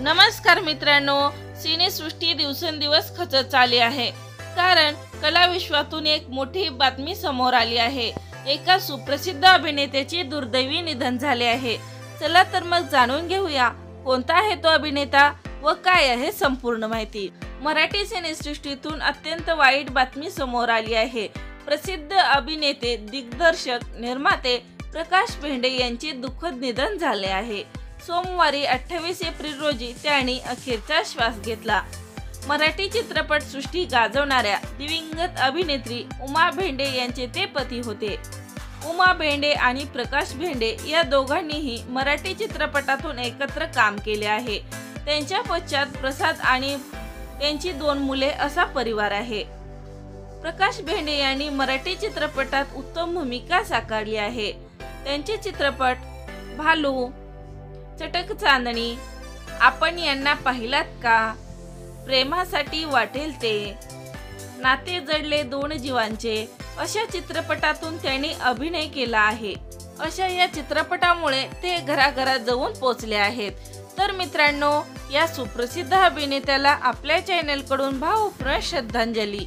नमस्कार मित्रांनो, सिनेसृष्टी दिवसेंदिवस खचत चालली आहे, कारण कला विश्वातून एक मोठी बातमी समोर आली आहे। एका सुप्रसिद्ध अभिनेत्याचे दुर्दैवी निधन झाले आहे। चला तर मग जाणून घेऊया कोणता आहे तो अभिनेता व काय आहे संपूर्ण माहिती। मराठी सिनेसृष्टीतून अत्यंत वाईट बातमी समोर आली आहे। प्रसिद्ध अभिनेते, दिग्दर्शक, निर्माते प्रकाश भेंडे यांचे दुःखद निधन झाले आहे। सोमवारी 28 एप्रिल रोजी त्यांनी अखेरचा श्वास घेतला। मराठी चित्रपट सृष्टी गाजवणाऱ्या दिवंगत अभिनेत्री उमा भेंडे यांचे ते पती होते। उमा भेंडे आणि प्रकाश भेंडे या दोघांनीही मराठी चित्रपटातून एकत्र काम केले आहे। त्यांच्या पश्चात प्रसाद आणि त्यांची 2 मुले असा परिवार आहे। प्रकाश भेंडे यांनी मराठी चित्रपटात उत्तम भूमिका साकारली आहे। त्यांचे चित्रपट भालू, चटक चांदणी, आपण यांना पाहिलात का, प्रेमासाठी वाटेल ते, नाते जडले 2 जीवांचे अशा चित्रपटातून त्यांनी अभिनय केला आहे। अशा या चित्रपटामुळे ते घराघरात जाऊन पोहोचले आहेत। तर मित्रांनो, या सुप्रसिद्ध अभिनेत्याला आपल्या चॅनल कडून भावपूर्ण श्रद्धांजली।